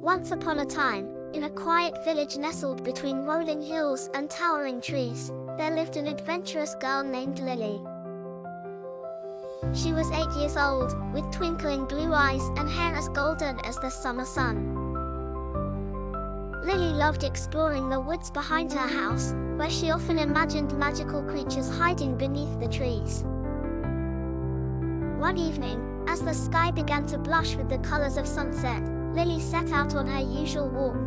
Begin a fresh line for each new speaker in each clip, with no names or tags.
Once upon a time, in a quiet village nestled between rolling hills and towering trees, there lived an adventurous girl named Lily. She was 8 years old, with twinkling blue eyes and hair as golden as the summer sun. Lily loved exploring the woods behind her house, where she often imagined magical creatures hiding beneath the trees. One evening, as the sky began to blush with the colors of sunset, Lily set out on her usual walk.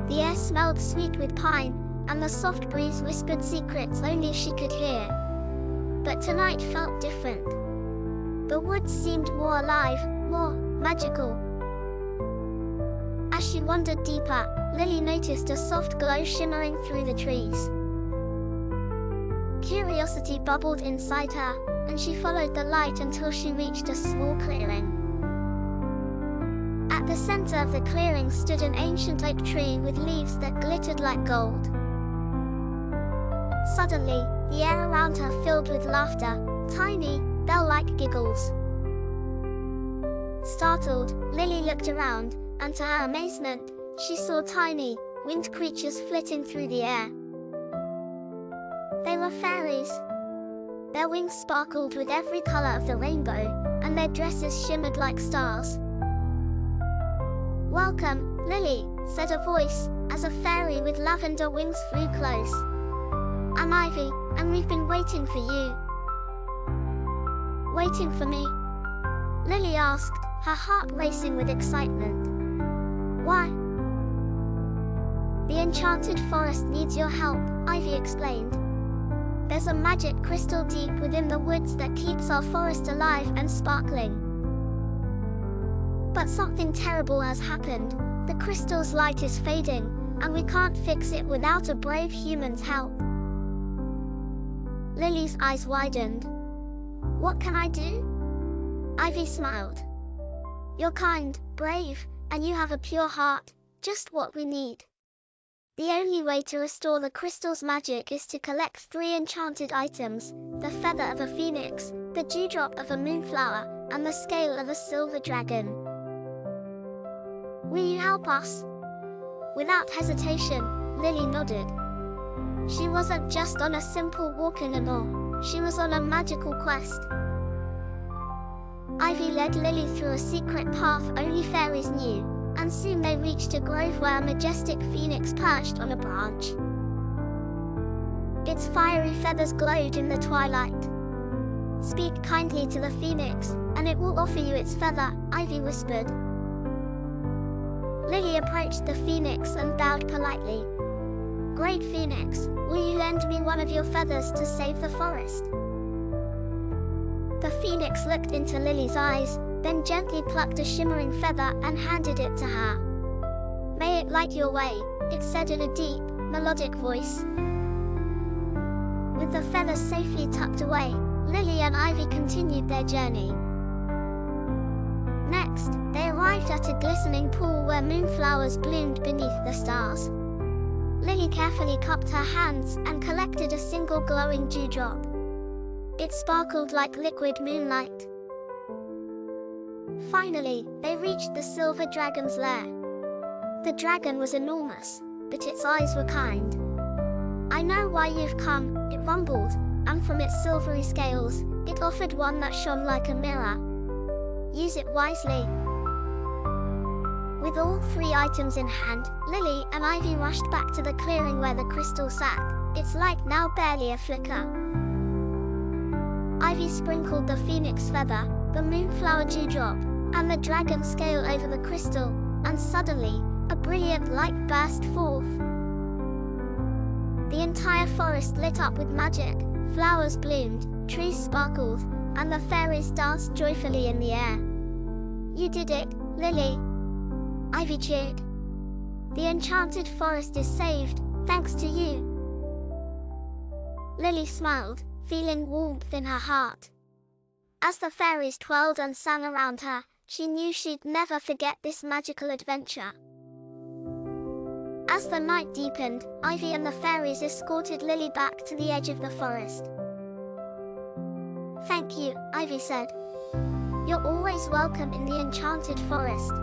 The air smelled sweet with pine, and the soft breeze whispered secrets only she could hear. But tonight felt different. The woods seemed more alive, more magical. As she wandered deeper, Lily noticed a soft glow shimmering through the trees. Curiosity bubbled inside her, and she followed the light until she reached a small clearing. At the center of the clearing stood an ancient oak tree with leaves that glittered like gold. Suddenly, the air around her filled with laughter, tiny, bell-like giggles. Startled, Lily looked around, and to her amazement, she saw tiny, winged creatures flitting through the air. They were fairies. Their wings sparkled with every color of the rainbow, and their dresses shimmered like stars. "Welcome, Lily," said a voice, as a fairy with lavender wings flew close. "I'm Ivy, and we've been waiting for you." "Waiting for me?" Lily asked, her heart racing with excitement. "Why?" "The enchanted forest needs your help," Ivy explained. "There's a magic crystal deep within the woods that keeps our forest alive and sparkling. But something terrible has happened. The crystal's light is fading, and we can't fix it without a brave human's help." Lily's eyes widened. "What can I do?" Ivy smiled. "You're kind, brave, and you have a pure heart, just what we need. The only way to restore the crystal's magic is to collect 3 enchanted items: the feather of a phoenix, the dewdrop of a moonflower, and the scale of a silver dragon. Will you help us?" Without hesitation, Lily nodded. She wasn't just on a simple walk anymore, she was on a magical quest. Ivy led Lily through a secret path only fairies knew, and soon they reached a grove where a majestic phoenix perched on a branch. Its fiery feathers glowed in the twilight. "Speak kindly to the phoenix, and it will offer you its feather," Ivy whispered. Lily approached the phoenix and bowed politely. "Great Phoenix, will you lend me one of your feathers to save the forest?" The phoenix looked into Lily's eyes, then gently plucked a shimmering feather and handed it to her. "May it light your way," it said in a deep, melodic voice. With the feathers safely tucked away, Lily and Ivy continued their journey. Next, they arrived at a glistening pool where moonflowers bloomed beneath the stars. Lily carefully cupped her hands and collected a single glowing dewdrop. It sparkled like liquid moonlight. Finally, they reached the silver dragon's lair. The dragon was enormous, but its eyes were kind. "I know why you've come," it rumbled, and from its silvery scales, it offered one that shone like a mirror. "Use it wisely." With all 3 items in hand, Lily and Ivy rushed back to the clearing where the crystal sat, its light now barely a flicker. Ivy sprinkled the phoenix feather, the moonflower dewdrop, and the dragon scale over the crystal, and suddenly, a brilliant light burst forth. The entire forest lit up with magic, flowers bloomed, trees sparkled, and the fairies danced joyfully in the air. "You did it, Lily!" Ivy cheered. "The enchanted forest is saved, thanks to you." Lily smiled, feeling warmth in her heart. As the fairies twirled and sang around her, she knew she'd never forget this magical adventure. As the night deepened, Ivy and the fairies escorted Lily back to the edge of the forest. "Thank you," Ivy said. "You're always welcome in the enchanted forest."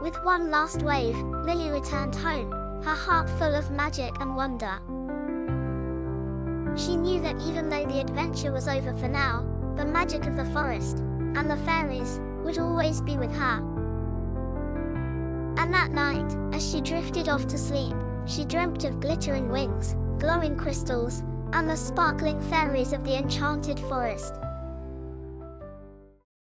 With one last wave, Lily returned home, her heart full of magic and wonder. She knew that even though the adventure was over for now, the magic of the forest, and the fairies, would always be with her. And that night, as she drifted off to sleep, she dreamt of glittering wings, glowing crystals, and the sparkling fairies of the enchanted forest,